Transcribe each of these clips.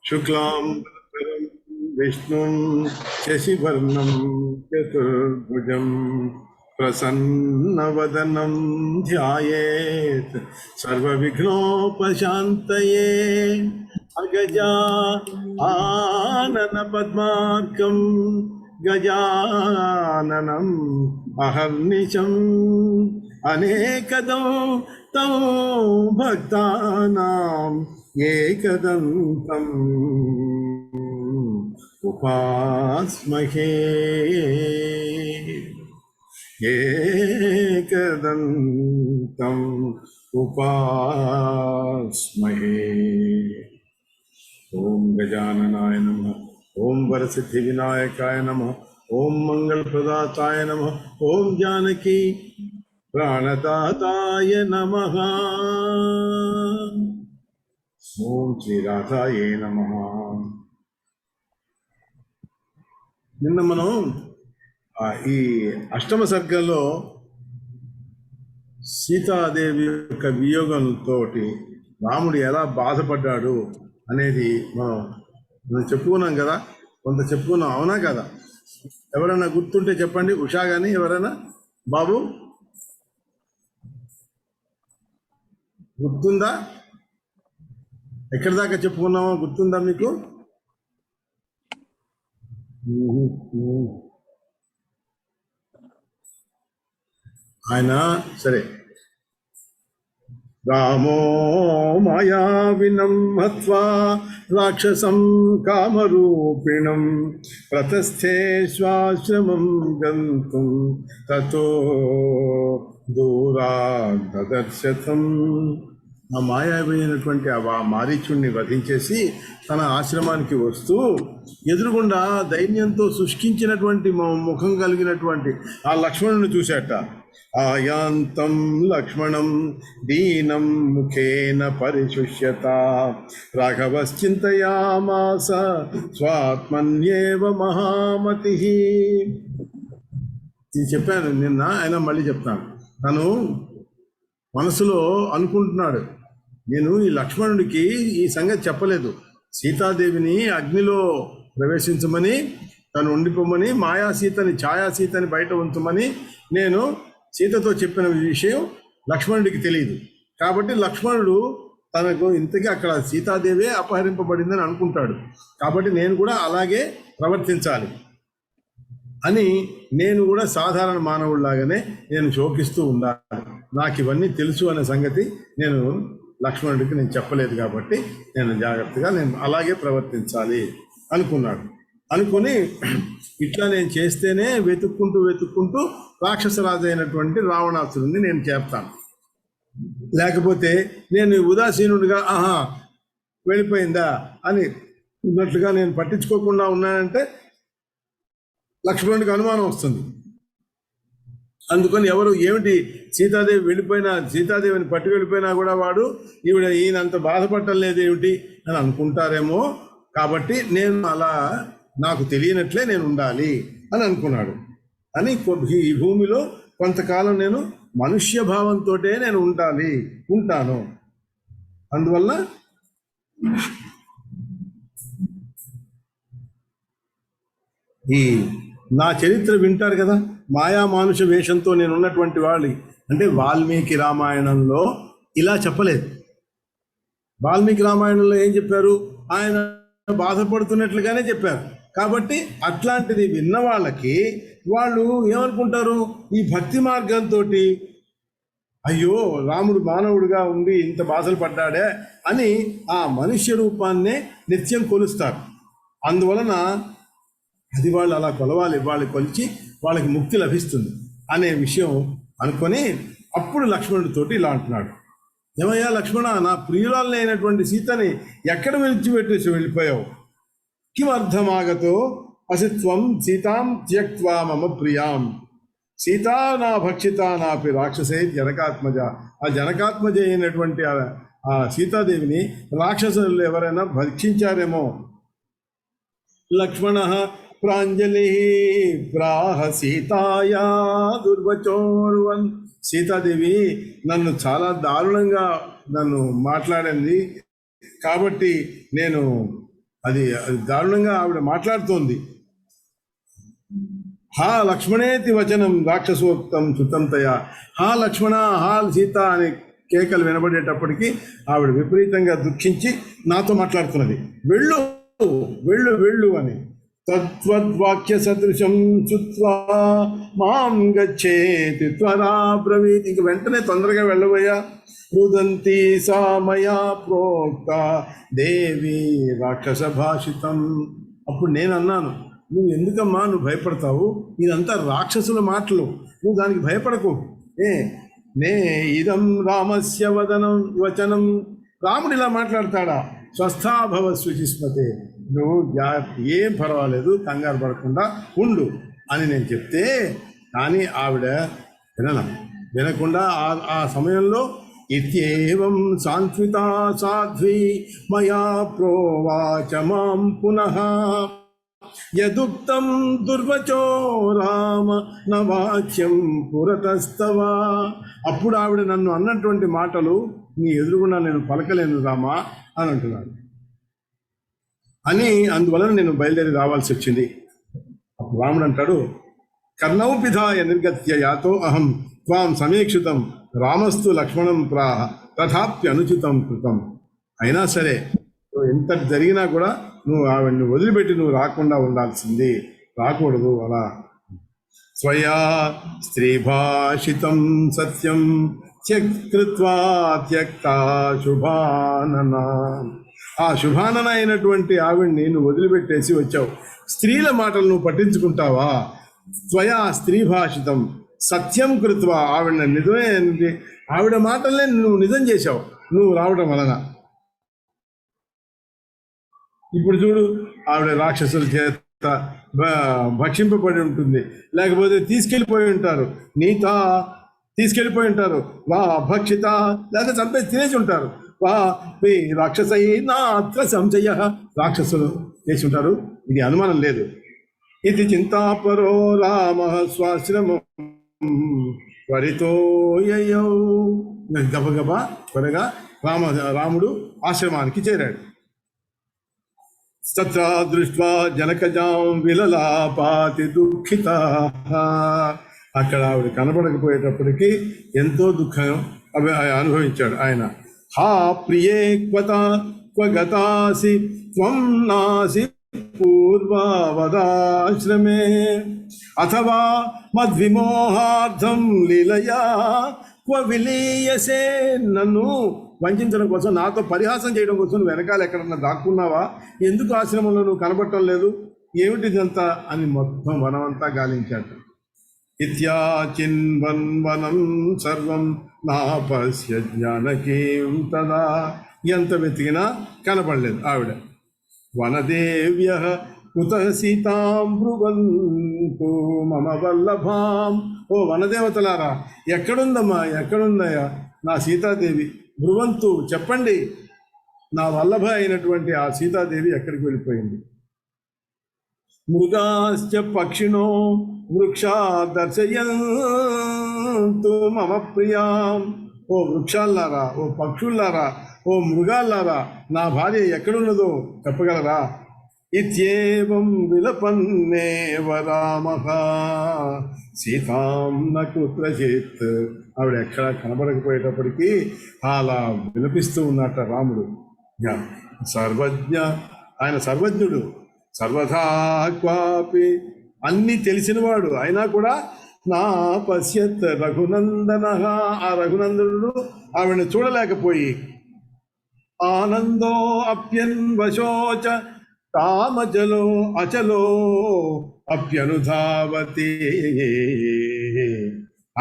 शुक्लांबरधरं विष्णुं शशिवर्णं चतुर्भुजं प्रसन्नवदनं ध्यायेत् सर्वविघ्नोपशान्तये अगजा आननपद्मार्कं गजाननम् अहर्निशम् अनेकदं तं भक्तानां एकदन्तम् उपास्महे एकदन्तम् उपास्महे। ओम गजाननाय नमः, ओम वरसिद्धिविनायकाय नमः, ओम मंगलप्रदाताय नमः, ओम जानकी प्राणदाताय नमः, ओम श्री राधाय नमः। నిన్న మనం ఈ అష్టమ సర్గంలో సీతాదేవి యొక్క వియోగంతో రాముడు ఎలా బాధపడ్డాడు అనేది మనం చెప్పుకున్నాం కదా, కొంత చెప్పుకున్నాం, అవునా కదా? ఎవరైనా గుర్తుంటే చెప్పండి. ఉషా కానీ ఎవరైనా? బాబు గుర్తుందా? ఎక్కడి దాకా చెప్పుకున్నామో గుర్తుందా మీకు? ఆయన సరే. రామో మాయావినం హత్వా రాక్షసం కామరూపిణం ప్రతస్థే స్వాశ్రమం గంతుం తతో దూరాద్ దదర్శతం. ఆ మాయావి అయినటువంటి ఆ మారీచుణ్ణి వధించేసి తన ఆశ్రమానికి వస్తూ ఎదురుగుండా దైన్యంతో శుష్కించినటువంటి ముఖం కలిగినటువంటి ఆ లక్ష్మణుని చూశాట. ఆయాంతం లక్ష్మణం దీనం ముఖేన పరిశుష్యత రాఘవశ్చింతయామాస స్వాత్మన్యేవ మహామతి. ఇది చెప్పాను నిన్న, ఆయన మళ్ళీ చెప్తాను. తను మనసులో అనుకుంటున్నాడు, నేను ఈ లక్ష్మణుడికి ఈ సంగతి చెప్పలేదు. సీతాదేవిని అగ్నిలో ప్రవేశించమని, తను ఉండిపోమని, మాయాసీతని ఛాయాసీతని బయట ఉంచమని నేను సీతతో చెప్పిన విషయం లక్ష్మణుడికి తెలియదు. కాబట్టి లక్ష్మణుడు తనకు ఇంతకీ అక్కడ సీతాదేవే అపహరింపబడిందని అనుకుంటాడు. కాబట్టి నేను కూడా అలాగే ప్రవర్తించాలి అని నేను కూడా సాధారణ మానవుడిలాగానే నేను శోకిస్తూ ఉండాలి. నాకు ఇవన్నీ తెలుసు అనే సంగతి నేను లక్ష్మణుడికి నేను చెప్పలేదు. కాబట్టి నేను జాగ్రత్తగా నేను అలాగే ప్రవర్తించాలి అనుకున్నాడు. అనుకుని ఇట్లా నేను చేస్తేనే వెతుక్కుంటూ రాక్షసరాజు అయినటువంటి రావణాసురుడిని నేను చేస్తాను. లేకపోతే నేను ఉదాసీనుడిగా వెళ్ళిపోయిందా అని ఉన్నట్లుగా నేను పట్టించుకోకుండా ఉన్నానంటే లక్ష్మణుడికి అనుమానం వస్తుంది. అందుకని ఎవరు ఏమిటి సీతాదేవి వెళ్ళిపోయినా, సీతాదేవిని పట్టు వెళ్ళిపోయినా కూడా వాడు ఈయనంత బాధపడటం లేదు ఏమిటి అని అనుకుంటారేమో. కాబట్టి నేను అలా నాకు తెలియనట్లే నేను ఉండాలి అని అనుకున్నాడు. అని ఈ భూమిలో కొంతకాలం నేను మనుష్య భావంతో నేను ఉంటాను. అందువల్ల ఈ నా చరిత్ర వింటారు కదా. మాయా మానుష వేషంతో నేను ఉన్నటువంటి వాళ్ళు అంటే వాల్మీకి రామాయణంలో ఇలా చెప్పలేదు. వాల్మీకి రామాయణంలో ఏం చెప్పారు? ఆయన బాధపడుతున్నట్లుగానే చెప్పారు. కాబట్టి అట్లాంటిది విన్న వాళ్ళకి వాళ్ళు ఏమనుకుంటారు? ఈ భక్తి మార్గంతో అయ్యో రాముడు మానవుడిగా ఉండి ఇంత బాధలు పడ్డాడే అని ఆ మనుష్య రూపాన్నే నిత్యం కొలుస్తారు. అందువలన అది వాళ్ళు అలా కొలవాలి, వాళ్ళు కొలిచి వాళ్ళకి ముక్తి లభిస్తుంది అనే విషయం అనుకొని అప్పుడు లక్ష్మణుడితోటి ఇలా అంటున్నాడు, ఏమయ్యా లక్ష్మణ, నా ప్రియురాలని అయినటువంటి సీతని ఎక్కడ విడిచిపెట్టేసి వెళ్ళిపోయావు? కిమర్థమాగతో అసిత్వం సీతాం త్యక్త్వా మమ ప్రియాం సీతా నా భక్షిత నాపి రాక్షసే జనకాత్మజ. ఆ జనకాత్మజ అయినటువంటి ఆ సీతాదేవిని రాక్షసులు ఎవరైనా భక్షించారేమో. లక్ష్మణ ప్రాంజలి ప్రాహ సీతాయా దుర్వచోర్వన్. సీతాదేవి నన్ను చాలా దారుణంగా మాట్లాడింది, కాబట్టి నేను అది దారుణంగా ఆవిడ మాట్లాడుతోంది. హా లక్ష్మణేతి వచనం రాక్షసోక్తం సుతంతయ. హా లక్ష్మణ, హా సీత అనే కేకలు వినబడేటప్పటికీ ఆవిడ విపరీతంగా దుఃఖించి నాతో మాట్లాడుతున్నది. వెళ్ళు వెళ్ళు వెళ్ళు అని. తద్వాక్య సదృశం చుత్వా మాం గచ్చేతి త్వరా బ్రవీత్. ఇంక వెంటనే తొందరగా వెళ్ళబోయా. రుదంతి సా మయా ప్రోక్త దేవి రాక్షస భాషితం. అప్పుడు నేను అన్నాను, నువ్వు ఎందుకమ్మా నువ్వు భయపడతావు? ఇదంతా రాక్షసుల మాటలు, నువ్వు దానికి భయపడకు. నే ఇదం రామస్య వచనం. రాముడు ఇలా మాట్లాడతాడా? స్వస్థాభవ శుచిస్మతే. నువ్వు ఏం పర్వాలేదు, కంగారు పడకుండా ఉండు అని నేను చెప్తే, కానీ ఆవిడ వినకుండా ఆ సమయంలో ఇత్యేవం సాంత్వితా సాధ్వి మయా ప్రోవాచ మాం పునః యదుక్తం దుర్వచో రామ నవాచ్యం పురతస్తవా. అప్పుడు ఆవిడ నన్ను అన్నటువంటి మాటలు నీ ఎదురుగుండా నేను పలకలేను రామా అని అంటున్నాడు. అని అందువలన నేను బయలుదేరి రావాల్సి వచ్చింది. అప్పుడు రాముడు అంటాడు, కర్ణౌ పిధాయ నిర్గత్య యాతో అహం త్వాం సమీక్షితం రామస్తు లక్ష్మణం ప్రాహ తథాప్య అనుచితం కృతం. అయినా సరే ఎంత జరిగినా కూడా నువ్వు ఆవిడ్ని వదిలిపెట్టి నువ్వు రాకుండా ఉండాల్సింది, రాకూడదు అలా. స్వయా స్త్రీ భాషితం సత్యం త్యక్త్వా త్యక్తా శుభానన. ఆ శుభానన అయినటువంటి ఆవిడ్ని నువ్వు వదిలిపెట్టేసి వచ్చావు. స్త్రీల మాటలు నువ్వు పట్టించుకుంటావా? స్వయా స్త్రీ భాషితం సత్యం కృత్వా. ఆవిడ నిజమే, ఆవిడ మాటలనే నువ్వు నిజం చేశావు నువ్వు రావడం వలన. ఇప్పుడు చూడు, ఆవిడ రాక్షసుల చేత భక్షింపబడి ఉంటుంది, లేకపోతే తీసుకెళ్ళిపోయి ఉంటారు, నీత తీసుకెళ్ళిపోయి ఉంటారు, వా భక్షిత లేకపోతే చంపేసి తినేసి ఉంటారు. వా రాక్షసై నాత్ర సంశయ. రాక్షసులు చేసి ఉంటారు, ఇది అనుమానం లేదు. ఇది చింతాపరో రామ స్వాశ్రమం త్వరితోయయౌ. గబగబా త్వరగా రాముడు ఆశ్రమానికి చేరాడు. తత్ర దృష్ట్వా జనకజాం విలలాపాతి దుఃఖిత. అక్కడ ఆవిడ కనబడకపోయేటప్పటికీ ఎంతో దుఃఖం అనుభవించాడు ఆయన. హా ప్రియే క్వగతాసి త్వం నాసి పూర్వవదాశ్రమే అథవా మద్విమోహార్థం లీలయా క్వ విలీయసే. నన్ను వంచడం కోసం, నాతో పరిహాసం చేయడం కోసం నువ్వు వెనకాల ఎక్కడన్నా దాక్కున్నావా? ఎందుకు ఆశ్రమంలో నువ్వు కనబడటం లేదు? ఏమిటిదంతా అని మొత్తం వనమంతా గాలించాడు. ఇత్యాచిన్వన్వనం సర్వం నాపశ్య జ్ఞానకీం తదా. ఎంత వెతికినా కనపడలేదు ఆవిడ. వనదేవ్య కుత సీతాం బ్రువంతు మమ వల్లభాం. ఓ వనదేవతలారా, ఎక్కడుందమ్మా, ఎక్కడుందయ్యా నా సీతాదేవి? బ్రువంతు చెప్పండి, నా వల్లభ అయినటువంటి ఆ సీతాదేవి ఎక్కడికి వెళ్ళిపోయింది? మృగాశ్చ పక్షిణో వృక్షా దర్శయంతు మమ ప్రియాం. ఓ వృక్షాల్లారా, ఓ పక్షుల్లారా, ఓ మృగాల్లారా, నా భార్య ఎక్కడున్నదో చెప్పగలరా? ఇత్యేవం విలపన్నేవ రామః సీతాం న కుత్రచిత్. ఆవిడ ఎక్కడ కనబడకపోయేటప్పటికీ అలా విలపిస్తూ ఉన్నట్ట రాముడు. సర్వజ్ఞ, ఆయన సర్వజ్ఞుడు, సర్వథా క్వాపి అన్నీ తెలిసినవాడు. అయినా కూడా నా పశ్యత్ రఘునందన. ఆ రఘునందనుడు ఆవిడని చూడలేకపోయి ఆనందో అప్యన్వశోచ కామజలో అచలో అప్యనుధావతి.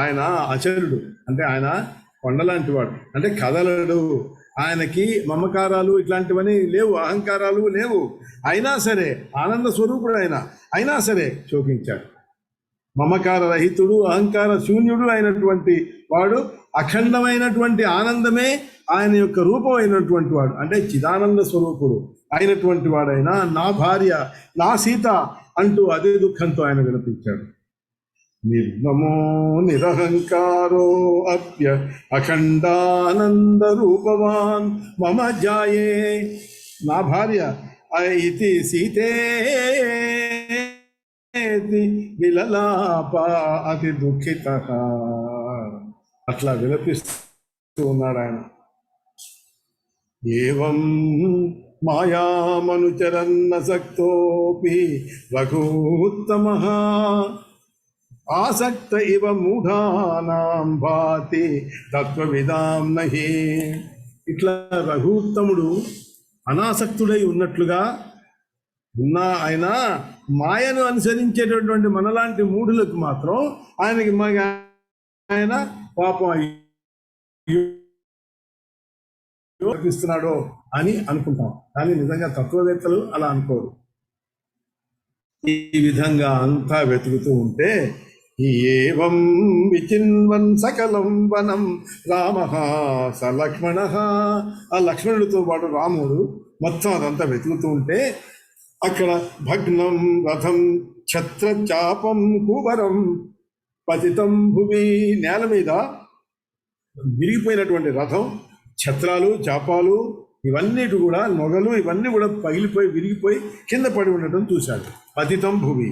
ఆయన అచలుడు అంటే ఆయన కొండలాంటి వాడు, అంటే కదలడు. ఆయనకి మమకారాలు ఇట్లాంటివన్నీ లేవు, అహంకారాలు లేవు. అయినా సరే ఆనంద స్వరూపుడు ఆయన, అయినా సరే శోకించాడు. మమకార రహితుడు, అహంకార శూన్యుడు అయినటువంటి వాడు, అఖండమైనటువంటి ఆనందమే ఆయన యొక్క రూపం అయినటువంటి వాడు, అంటే చిదానంద స్వరూపుడు అయినటువంటి వాడైనా నా భార్య, నా సీత అంటూ అదే దుఃఖంతో ఆయన వినిపించాడు. నిర్మమో నిరహంకారో అప్య అఖండానంద రూపవాన్ మమ జాయే, నా భార్య ఇది సీతేతి విలలాప అతి దుఃఖిత. అట్లా విలపిస్తూ ఉన్నాడు ఆయన. ఏవం మాయామనుచరన్న సక్తోపి రఘూత్తమః ఆసక్త ఇవ మూఢానాం భాతి తత్వవిదాం నహి. ఇట్లా రఘూత్తముడు అనాసక్తుడై ఉన్నట్లుగా ఉన్నా ఆయన మాయను అనుసరించేటటువంటి మనలాంటి మూఢులకు మాత్రం ఆయన పాపం కనిపిస్తున్నాడో అని అనుకుంటాం, కానీ నిజంగా తత్వవేత్తలు అలా అనుకోరు. ఈ విధంగా అంతా వెతుకుతూ ఉంటే ఏవం విచిన్వన్ సకలం వనం రామ స లక్ష్మణ, ఆ లక్ష్మణుడితో పాటు రాముడు మొత్తం అదంతా వెతుకుతూ ఉంటే అక్కడ భగ్నం రథం ఛత్ర చాపం కువరం పతితం భువి, నేల మీద విరిగిపోయినటువంటి రథం, ఛత్రాలు చాపాలు ఇవన్నిటి కూడా నొగలు ఇవన్నీ కూడా పగిలిపోయి విరిగిపోయి కింద పడి ఉండటం చూశాడు. పతితం భువి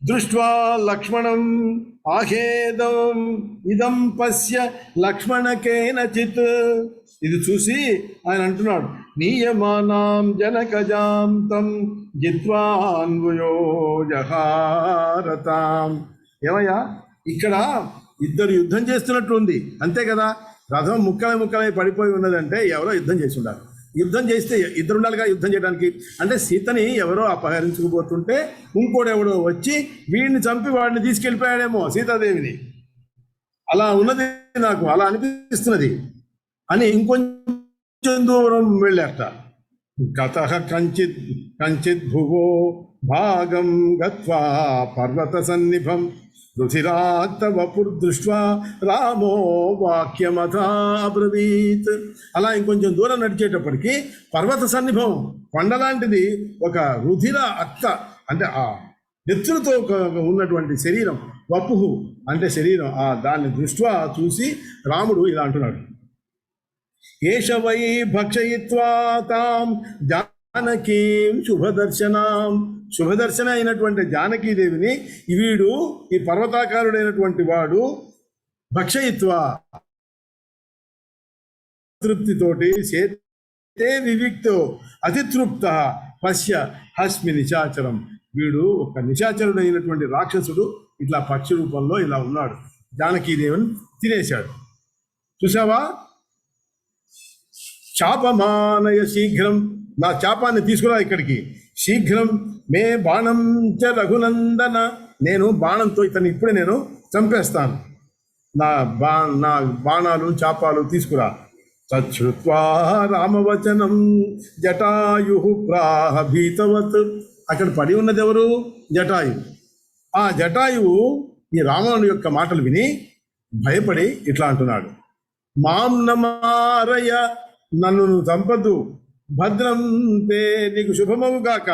దృష్ట్వా లక్ష్మణం ఆహేదం ఇదం పశ్య లక్ష్మణకేనచిత్, ఇది చూసి ఆయన అంటున్నాడు నీయమానాం జనకజాం తం జిత్వాన్వయో జహారతాం. ఏమయ్యా, ఇక్కడ ఇద్దరు యుద్ధం చేస్తున్నట్టు ఉంది అంతే కదా, రథం ముక్కలై పడిపోయి ఉన్నదంటే ఎవరో యుద్ధం చేసి ఉండాలి. యుద్ధం చేస్తే ఇద్దరు ఉండాలిగా యుద్ధం చేయడానికి. అంటే సీతని ఎవరో అపహరించుకుపోతుంటే ఇంకోడెవడో వచ్చి వీడిని చంపి వాడిని తీసుకెళ్ళిపోయాడేమో సీతాదేవిని, అలా ఉన్నది నాకు, అలా అనిపిస్తున్నది అని ఇంకొంచెం దూరం వెళ్ళారట. గతః కంచిత్ భువో భాగం గత్వా పర్వత సన్నిభం రుధిరాక్త వపుర్దృష్ట్వా రామో వాక్యమథా అబ్రవీత్. అలా ఇంకొంచెం దూరం నడిచేటప్పటికి పర్వత సన్నిభం, కొండలాంటిది ఒక రుధిర అక్త అంటే ఆ నెత్తులతో ఉన్నటువంటి శరీరం, వపుహు అంటే శరీరం, దాన్ని దృష్ట్వా చూసి రాముడు ఇలా అంటున్నాడు ఏష వై భక్షయిత్వా తాం జానకీం శుభదర్శనాం. శుభదర్శన అయినటువంటి జానకీదేవిని వీడు, ఈ పర్వతాకారుడైనటువంటి వాడు భక్షయిత్వా తృప్తితోటి చేతే వివిక్తో అతితృప్త పశ్య హస్మి నిశాచరం. వీడు ఒక నిశాచరుడైనటువంటి రాక్షసుడు ఇట్లా పక్షి రూపంలో ఇలా ఉన్నాడు, జానకీదేవిని తినేశాడు. చూసావా, చాపమానయ శీఘ్రం, నా చాపాన్ని తీసుకురా ఇక్కడికి, శీఘ్రం మే బాణం చ రఘునందన, నేను బాణంతో ఇతన్ని ఇప్పుడే నేను చంపేస్తాను, నా బాణాలు చాపాలు తీసుకురా. తచ్చుత్వా రామవచనం జటాయు ప్రాహ భీతవత్. అక్కడ పడి ఉన్నది ఎవరు? జటాయు. ఆ జటాయువు ఈ రావణుని యొక్క మాటలు విని భయపడి ఇట్లా అంటున్నాడు మాం నమారయ, నన్ను నువ్వు చంపద్దు, భద్రం తే నీకు శుభమవుగాక,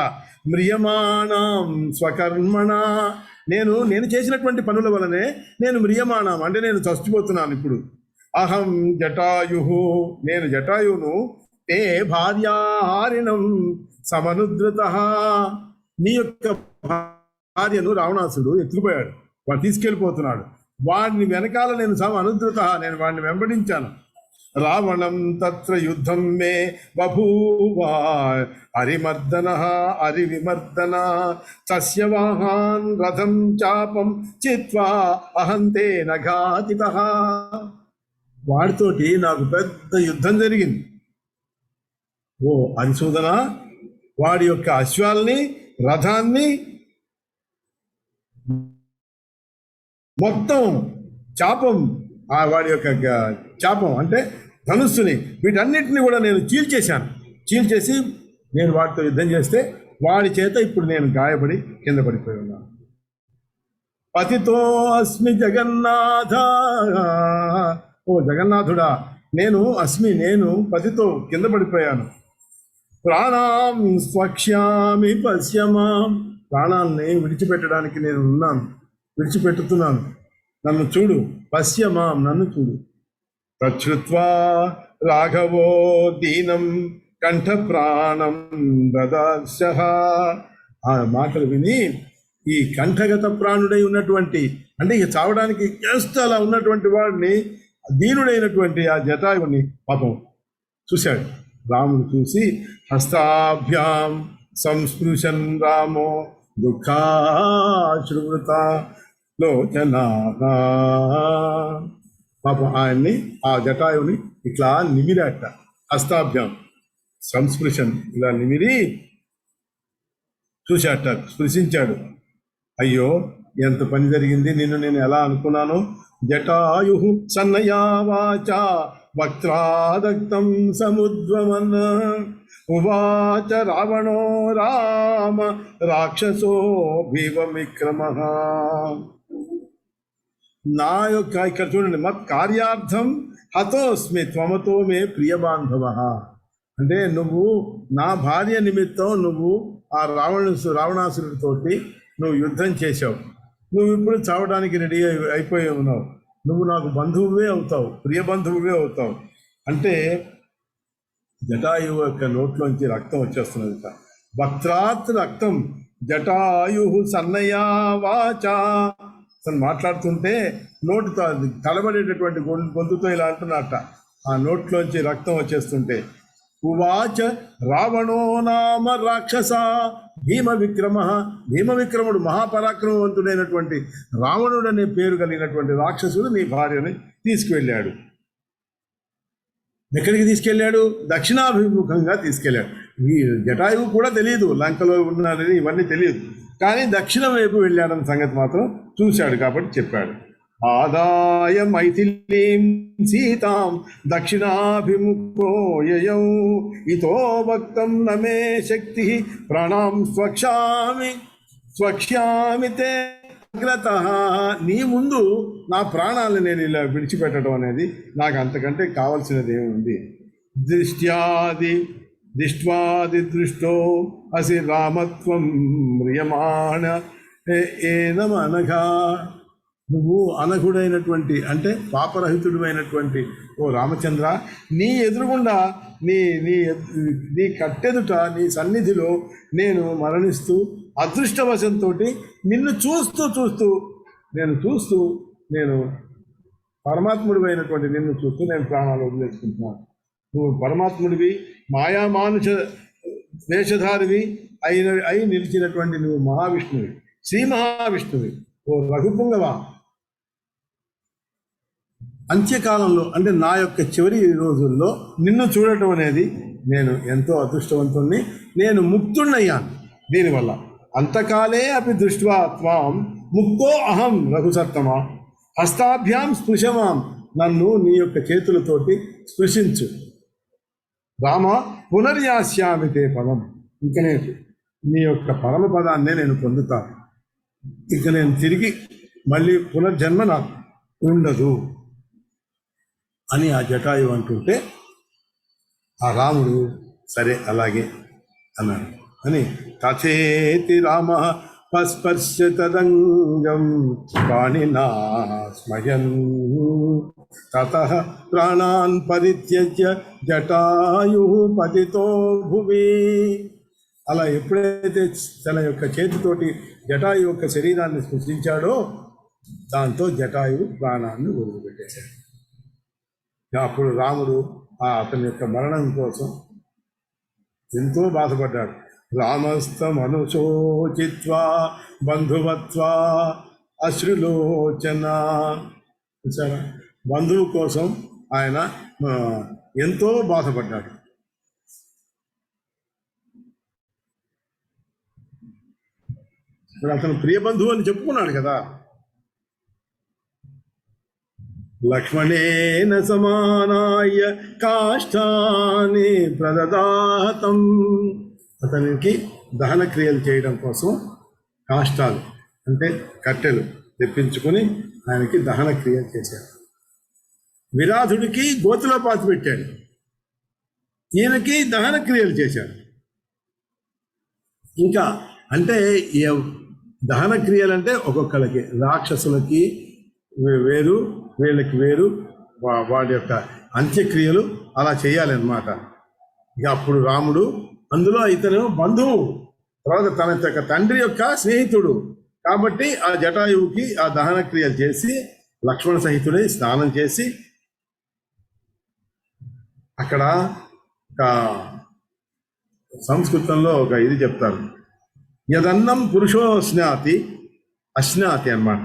మ్రియమాణం స్వకర్మణ, నేను చేసినటువంటి పనుల వలనే నేను మ్రియమాణం అంటే నేను చచ్చిపోతున్నాను ఇప్పుడు. అహం జటాయు, నేను జటాయువును, తే భార్యాహారిణం సమనుద్రత, నీ యొక్క భార్యను రావణాసుడు ఎత్తుకుపోయాడు, వాడు తీసుకెళ్ళిపోతున్నాడు, వాడిని వెనకాల నేను అనుద్రత, నేను వాడిని వెంబడించాను. రావణం తత్ర యుద్ధం మే బభూవ హరిమర్దన హరివిమర్దన తస్య వాహాన్ రథం చాపం చిత్వా అహంతే నఘాతిత. వాడితోటి నాకు పెద్ద యుద్ధం జరిగింది. ఓ హరిసూదన, వాడి యొక్క అశ్వాల్ని రథాన్ని మొత్తం చాపం, వాడి యొక్క చాపం అంటే ధనుస్సుని, వీటన్నిటిని కూడా నేను చీల్చేసి నేను వాటితో యుద్ధం చేస్తే వాడి చేత ఇప్పుడు నేను గాయపడి కింద పడిపోయి ఉన్నాను. పతితో అస్మి జగన్నాథ, ఓ జగన్నాథుడా, నేను పతితో కింద పడిపోయాను. ప్రాణాం స్వక్ష్యామి పశ్యమాం, ప్రాణాలని విడిచిపెట్టడానికి నేను ఉన్నాను. విడిచిపెట్టుతున్నాను, నన్ను చూడు, పశ్యమాం, నన్ను చూడు. తచ్చుత్వా రాఘవో దీనం కంఠ ప్రాణం దదార్శః. ఆ మాటలు విని ఈ కంఠగత ప్రాణుడై ఉన్నటువంటి, అంటే ఇక చావడానికి జస్ట్ అలా ఉన్నటువంటి వాడిని, దీనుడైనటువంటి ఆ జటాయుని పాపం చూశాడు. రాముడు చూసి హస్తాభ్యాం సంస్పృశన్ రామో దుఃఖాశ్రువృత లోచనా. పాపం ఆయన్ని, ఆ జటాయుని ఇట్లా నిమిరాట. హస్తాభ్యాం సంస్పృశన్, ఇలా నిమిరి చూశాట, స్పృశించాడు. అయ్యో ఎంత పని జరిగింది, నిన్ను నేను ఎలా అనుకున్నాను. జటాయు సన్నయా వాచా వక్త్రాదగ్ధం సముద్వమన్ ఉవాచ రావణో రామ రాక్షసో భీమ విక్రమః. నా యొక్క, ఇక్కడ చూడండి, మత్ కార్యార్థం హతోస్మి త్వమతో మే ప్రియ బాంధవః. అంటే నువ్వు నా భార్య నిమిత్తం నువ్వు ఆ రావణాసురుడితోటి నువ్వు యుద్ధం చేశావు, నువ్వు ఇప్పుడు చావడానికి రెడీ అయిపోయి ఉన్నావు, నువ్వు నాకు బంధువువే అవుతావు, ప్రియ బంధువువే అవుతావు. అంటే జటాయువు యొక్క నోట్లోంచి రక్తం వచ్చేస్తున్నది. వక్త్రాత్ రక్తం జటాయు సన్నయా వాచా. అతను మాట్లాడుతుంటే నోటి తలబడేటటువంటి గొంతుతో ఇలా అంటున్నట్ట, ఆ నోట్లోంచి రక్తం వచ్చేస్తుంటే. ఉవాచ రావణో నామ రాక్షస భీమ విక్రమ. భీమ విక్రముడు మహాపరాక్రమవంతుడైనటువంటి రావణుడు అనే పేరు కలిగినటువంటి రాక్షసుడు నీ భార్యని తీసుకువెళ్ళాడు. ఎక్కడికి తీసుకెళ్ళాడు? దక్షిణాభిముఖంగా తీసుకెళ్ళాడు. ఈ జటాయువు కూడా తెలియదు లంకలో ఉన్నారని, ఇవన్నీ తెలియదు, కానీ దక్షిణం వైపు వెళ్ళాడన్న సంగతి మాత్రం చూశాడు కాబట్టి చెప్పాడు. ఆదాయ మైథిలీం సీతాం దక్షిణాభిముఖో యయౌ ఇతో భక్తం నమే శక్తి ప్రాణాం స్వక్ష్యామి తే అగ్రతః. నీ ముందు నా ప్రాణాలను నేను ఇలా విడిచిపెట్టడం అనేది నాకు అంతకంటే కావాల్సినది ఏముంది. దిష్ట్వాది దృష్టో అసి రామత్వం మ్రియమాణ ఏనమనఘా. నువ్వు అనఘుడైనటువంటి, అంటే పాపరహితుడు అయినటువంటి ఓ రామచంద్ర, నీ ఎదురుగుండా నీ కట్టెదుట, నీ సన్నిధిలో నేను మరణిస్తూ అదృష్టవశంతో నిన్ను నేను పరమాత్ముడివి అయినటువంటి నిన్ను చూస్తూ నేను ప్రాణాలు వదిలేసుకుంటున్నాను. నువ్వు పరమాత్ముడివి, మాయామానుష వేషధారివి అయి నిలిచినటువంటి నువ్వు మహావిష్ణువి, శ్రీ మహావిష్ణువి, ఓ రఘుపుంగవ. అంత్యకాలంలో, అంటే నా యొక్క చివరి రోజుల్లో నిన్ను చూడటం అనేది నేను ఎంతో అదృష్టవంతుణ్ణి, నేను ముక్తుణ్ణయ్యాను దీనివల్ల. అంతకాలే అపి దృష్ట్వా త్వాం ముక్తో అహం రఘుసత్తమా హస్తాభ్యాం స్పృశమాం. నన్ను నీ యొక్క చేతులతోటి స్పృశించు రామ. పునర్యాస్యామి తే పదం. ఇంక నేను నీ యొక్క పరమ పదాన్నే నేను పొందుతాను, ఇక నేను తిరిగి మళ్ళీ పునర్జన్మ నాకు ఉండదు అని ఆ జటాయు అంటుంటే ఆ రాముడు సరే అలాగే అన్నాడు. అని తథేతి రామ పస్పర్శ తదంగం పాణినా స్మయన్ తతః ప్రాణాన్ పరిత్యజ్య జటాయు పతితో భువి. అలా ఎప్పుడైతే తన యొక్క చేతితోటి జటాయు యొక్క శరీరాన్ని సృష్టించాడో దాంతో జటాయు ప్రాణాన్ని వదిలిపెట్టేశాడు. అప్పుడు రాముడు అతని యొక్క మరణం కోసం ఎంతో బాధపడ్డాడు. రామస్తమనుశోచిత్వా బంధువత్వా అశ్రులోచన. చూసారా, బంధువు కోసం ఆయన ఎంతో బాధపడ్డాడు. అతను ప్రియ బంధువు అని చెప్పుకున్నాడు కదా. లక్ష్మణేన సమానాయ కాష్టాని ప్రదదాతం. అతనికి దహన క్రియలు చేయడం కోసం కాష్టాలు అంటే కట్టెలు తెప్పించుకొని ఆయనకి దహన క్రియలు చేశాడు. విరాధుడికి గోతులో పాతి పెట్టాడు, ఈయనకి దహన క్రియలు చేశాడు. ఇంకా అంటే దహన క్రియలంటే ఒక్కొక్కళ్ళకి, రాక్షసులకి వేరు, వీళ్ళకి వేరు, వాడి యొక్క అంత్యక్రియలు అలా చేయాలన్నమాట. ఇక అప్పుడు రాముడు, అందులో ఇతను బంధువు, తర్వాత తన యొక్క తండ్రి యొక్క స్నేహితుడు కాబట్టి ఆ జటాయువుకి ఆ దహన క్రియలు చేసి లక్ష్మణ సహితుడై స్నానం చేసి, అక్కడ ఒక సంస్కృతంలో ఒక ఇది చెప్తారు, యదన్నం పురుషో అశ్నాతి అన్నమాట,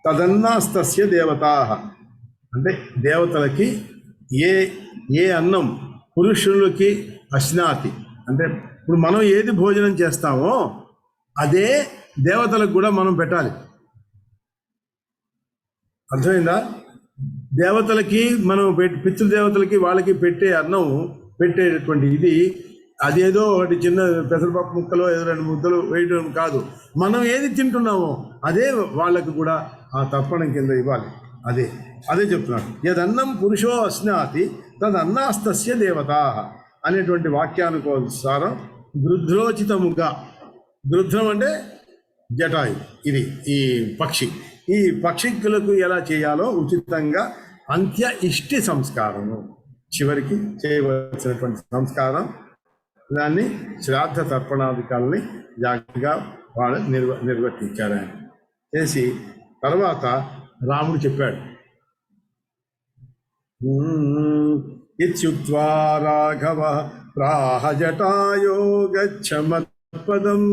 తదన్నాస్తస్య దేవతా. అంటే దేవతలకి ఏ ఏ అన్నం పురుషులకి అశ్నాతి అంటే ఇప్పుడు మనం ఏది భోజనం చేస్తామో అదే దేవతలకు కూడా మనం పెట్టాలి. అర్థమైందా? దేవతలకి మనం పితృదేవతలకి వాళ్ళకి పెట్టే అన్నం, పెట్టేటటువంటి ఇది అదేదో ఒకటి చిన్న పెసరపప్పు ముక్కలో ఏదో 2 ముద్దలు వేయడం కాదు. మనం ఏది తింటున్నామో అదే వాళ్ళకు కూడా ఆ తర్పణం కింద ఇవ్వాలి. అదే చెప్తున్నాడు. యదన్నం పురుషో అశ్నాతి తదన్నాస్తస్య దేవతా అనేటువంటి వాక్యానుసారం గృధ్రోచితముగా, గృధ్రం అంటే జటాయు, ఇది ఈ పక్షి, ఈ పక్షికులకు ఎలా చేయాలో ఉచితంగా అంత్య ఇష్టి సంస్కారము, చివరికి చేయవలసినటువంటి సంస్కారం, దాన్ని శ్రాద్ధ తర్పణాధికారుల్ని జాగ్రత్తగా వాళ్ళు నిర్వర్తించారు. ఆయన చేసి తర్వాత రాముడు చెప్పాడు, ఇత్యుక్త్వా రాఘవ ప్రాహ జటాయో గచ్చ మత్పదం.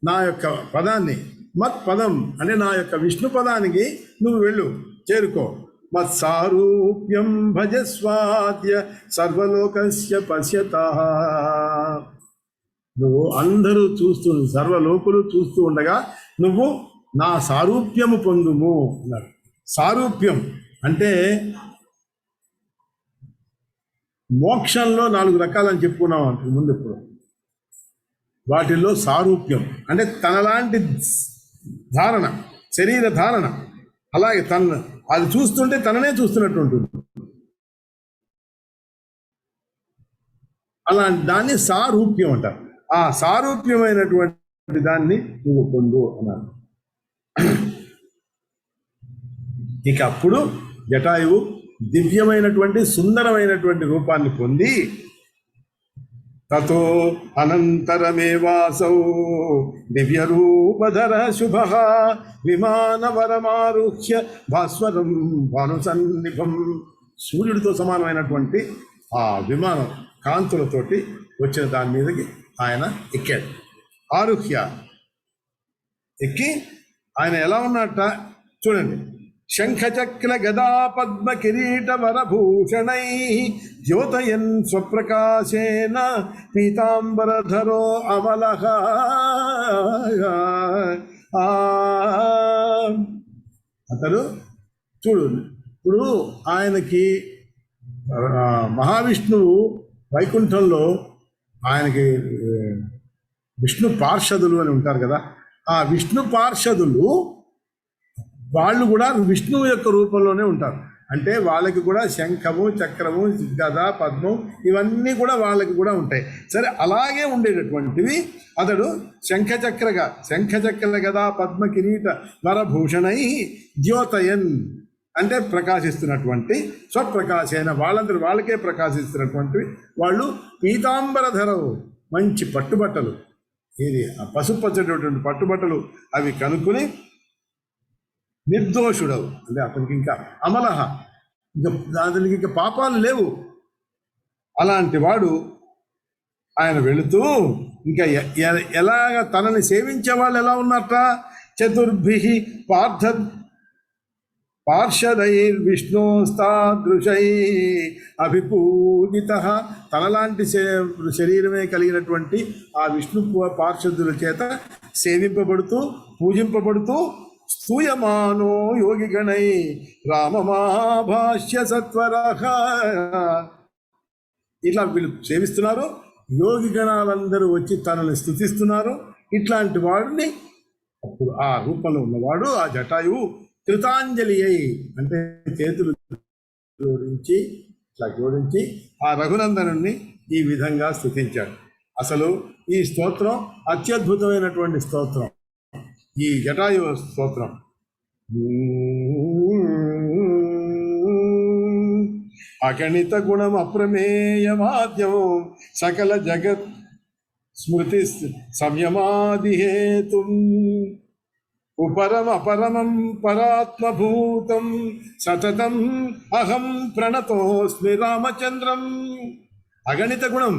నా యొక్క పదాన్ని, మత్పదం అంటే నా యొక్క విష్ణు పదానికి నువ్వు వెళ్ళు, చేరుకో. మత్సారూప్యం భజస్వాద్య సర్వలోకస్య పశ్యతః. నువ్వు అందరూ సర్వలోకులు చూస్తూ ఉండగా నువ్వు నా సారూప్యము పొందుము అన్నాడు. సారూప్యం అంటే మోక్షంలో 4 రకాలని చెప్పుకున్నాం అంతకు ముందు. ఇప్పుడు వాటిల్లో సారూప్యం అంటే తనలాంటి ధారణ, శరీర ధారణ, అలాగే అది చూస్తుంటే తననే చూస్తున్నట్టు ఉంటుంది. అలాంటి దాన్ని సారూప్యం అంటారు. ఆ సారూప్యమైనటువంటి దాన్ని నువ్వు పొందు అన్నారు. ఇక అప్పుడు జటాయువు దివ్యమైనటువంటి సుందరమైనటువంటి రూపాన్ని పొంది, తతో అనంతరమేవాసౌ దివ్యరూపధర శుభ విమానవరమారుహ్య భాస్వరం భానుసన్నిభం. సూర్యుడితో సమానమైనటువంటి ఆ విమానం కాంతులతోటి వచ్చిన దాని మీదకి ఆయన ఎక్కాడు. ఆరుహ్య ఎక్కి ఆయన ఎలా ఉన్నట్ట చూడండి. శంఖచక్ర గదా పద్మ కిరీట వరభూషణై ద్యోతయన్ స్వప్రకాశేన పీతాంబరధరో అమలః. అతడు చూడు, ఇప్పుడు ఆయనకి మహావిష్ణువు వైకుంఠంలో ఆయనకి విష్ణు పార్షదులు అని ఉంటారు కదా, ఆ విష్ణు పార్షదులు వాళ్ళు కూడా విష్ణువు యొక్క రూపంలోనే ఉంటారు. అంటే వాళ్ళకి కూడా శంఖము, చక్రము, గద, పద్మం ఇవన్నీ కూడా వాళ్ళకి కూడా ఉంటాయి. సరే, అలాగే ఉండేటటువంటివి అతడు శంఖచక్ర గదా పద్మ కిరీట వరభూషణై ద్యోతయన్ అంటే ప్రకాశిస్తున్నటువంటి, స్వప్రకాశైన వాళ్ళందరూ వాళ్ళకే ప్రకాశిస్తున్నటువంటివి. వాళ్ళు పీతాంబరధరవు మంచి పట్టుబట్టలు, ఇది ఆ పసుపచ్చటువంటి పట్టుబట్టలు అవి కనుక్కుని, నిర్దోషుడవు అంటే అతనికి ఇంకా అమలహ, అతనికి ఇంకా పాపాలు లేవు. అలాంటి వాడు ఆయన వెళుతూ ఇంకా ఎలాగ తనని సేవించే వాళ్ళు ఎలా ఉన్నట్ట, చతుర్భి పార్షదైర్విష్ణోస్తాదృశై అభిపూజిత. తనలాంటి శరీరమే కలిగినటువంటి ఆ విష్ణు పార్షదుల చేత సేవింపబడుతూ పూజింపబడుతూ స్తూయమానో యోగిగణై రామమాభాష్య సత్వరః. ఇట్లా వీళ్ళు సేవిస్తున్నారు, యోగి గణాలందరూ వచ్చి తనని స్తుతిస్తున్నారు. ఇట్లాంటి వాడిని అప్పుడు ఆ రూపంలో ఉన్నవాడు ఆ జటాయువు కృతాంజలి అయి అంటే చేతులు జోడించి ఆ రఘునందనుని ఈ విధంగా స్తుతించాడు. అసలు ఈ స్తోత్రం అత్యద్భుతమైనటువంటి స్తోత్రం. ఈ జటాయు స్తోత్రం. అగణిత గుణం అప్రమేయమాద్యం సకల జగత్ స్మృతి సంయమాదిహేతుం ఉపరం అపరమం పరాత్మభూతం సతతం అహం ప్రణతోస్మి రామచంద్రం. అగణిత గుణం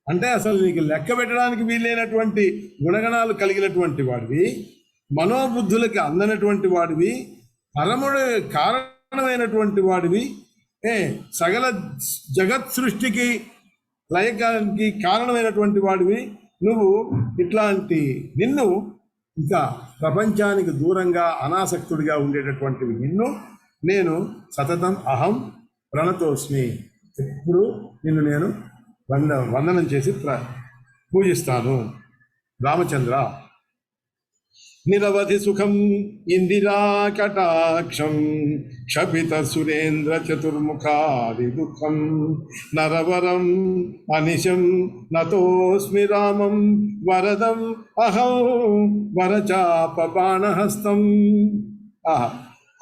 అంటే అసలు నీకు లెక్క పెట్టడానికి వీలైనటువంటి గుణగణాలు కలిగినటువంటి వాడివి, మనోబుద్ధులకి అందనటువంటి వాడివి, పరముడు కారణమైనటువంటి వాడివి, సకల జగత్ సృష్టికి లయకానికి కారణమైనటువంటి వాడివి నువ్వు. ఇట్లాంటి నిన్ను ఇంకా ప్రపంచానికి దూరంగా అనాసక్తుడిగా ఉండేటటువంటివి నిన్ను నేను సతతం అహం ప్రణతోస్మి, ఎప్పుడు నిన్ను నేను వందనం చేసి పూజిస్తాను. రామచంద్ర నిరవధి సుఖం ఇందిరా కటాక్షం క్షపిత సురేంద్ర చతుర్ముఖాది దుఃఖం నరవరం అనిశం నతోస్మి రామం వరదం అహం వరచాప బాణహస్తం.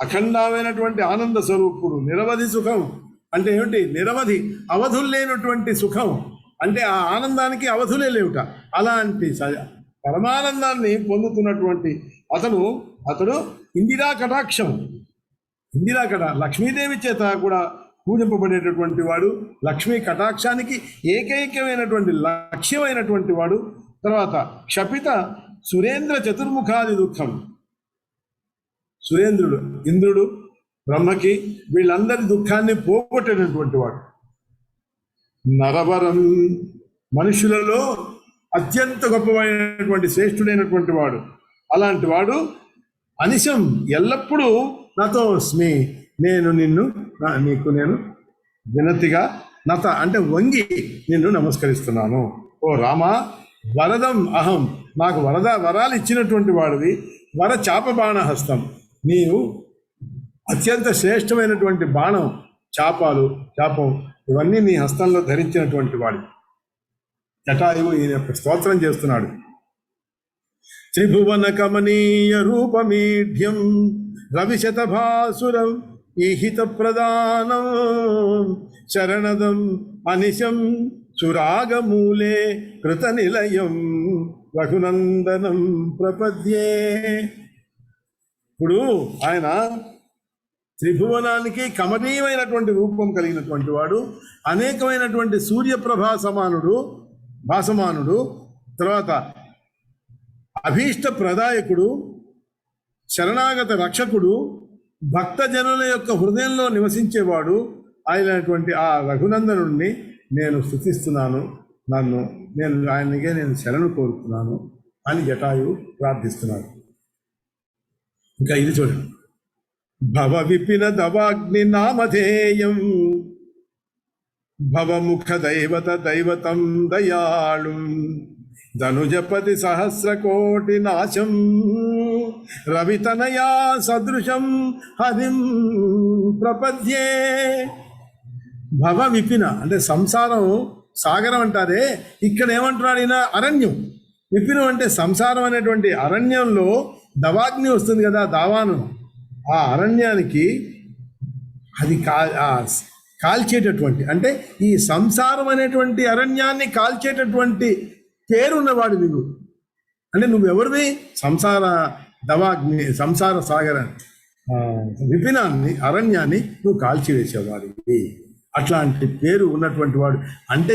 అఖండమైనటువంటి ఆనంద స్వరూపుడు. నిరవధి సుఖం అంటే ఏమిటి? నిరవధి అవధుల్లేనటువంటి సుఖం అంటే ఆ ఆనందానికి అవధులే లేవుట. అలాంటి పరమానందాన్ని పొందుతున్నటువంటి అతడు ఇందిరా కటాక్షం, లక్ష్మీదేవి చేత కూడా పూజింపబడేటటువంటి వాడు, లక్ష్మీ కటాక్షానికి ఏకైకమైనటువంటి లక్ష్యమైనటువంటి వాడు. తర్వాత క్షపిత సురేంద్ర చతుర్ముఖాది దుఃఖం, సురేంద్రుడు ఇంద్రుడు బ్రహ్మకి వీళ్ళందరి దుఃఖాన్ని పోగొట్టేటటువంటి వాడు. నరవరం మనుషులలో అత్యంత గొప్పమైనటువంటి శ్రేష్ఠుడైనటువంటి వాడు. అలాంటి వాడు అనిశం ఎల్లప్పుడూ నాతో స్మి, నేను నీకు నేను వినతిగా నత అంటే వంగి నిన్ను నమస్కరిస్తున్నాను. ఓ రామ వరదం అహం, నాకు వరాలు ఇచ్చినటువంటి వాడివి. వర చాప బాణహస్తం, నీవు అత్యంత శ్రేష్టమైనటువంటి బాణం, చాపం ఇవన్నీ నీ హస్తంలో ధరించినటువంటి వాడు. జటాయువు ఈయన యొక్క స్తోత్రం చేస్తున్నాడు. త్రిభువన కమనీయ రూపమీఢ్యం రవిశతభాసురం ఈహిత ప్రదానం శరణదం అనిశం సురాగమూలే కృత నిలయం రఘునందనం ప్రపద్యే. ఇప్పుడు ఆయన త్రిభువనానికి కమనీయమైనటువంటి రూపం కలిగినటువంటి వాడు, అనేకమైనటువంటి సూర్యప్రభా భాసమానుడు, తర్వాత అభీష్ట ప్రదాయకుడు, శరణాగత రక్షకుడు, భక్తజనుల యొక్క హృదయంలో నివసించేవాడు అయినటువంటి ఆ రఘునందనుడిని నేను స్తుతిస్తున్నాను. ఆయనకే నేను శరణు కోరుతున్నాను అని జటాయువు ప్రార్థిస్తున్నాడు. ఇంకా ఇది చూడండి. భవ విపిన దవాగ్ని నామధేయం భవముఖ దైవతం దయాళుం ధనుజపతి సహస్రకోటి నాశం రవితనయా సదృశం హరిం ప్రపద్యే. భవ విపిన అంటే సంసారం సాగరం అంటారే, ఇక్కడ ఏమంటున్నాడు ఈయన? అరణ్యం. విపినం అంటే సంసారం అనేటువంటి అరణ్యంలో దవాగ్ని వస్తుంది కదా, దావాను. ఆ అరణ్యానికి అది కాల్చేటటువంటి అంటే ఈ సంసారం అనేటువంటి అరణ్యాన్ని కాల్చేటటువంటి పేరున్నవాడు నువ్వు. అంటే నువ్వెవరివి? సంసార దవాగ్ని, సంసార సాగర విపినాన్ని, అరణ్యాన్ని నువ్వు కాల్చివేసేవాడివి. అట్లాంటి పేరు ఉన్నటువంటి వాడు అంటే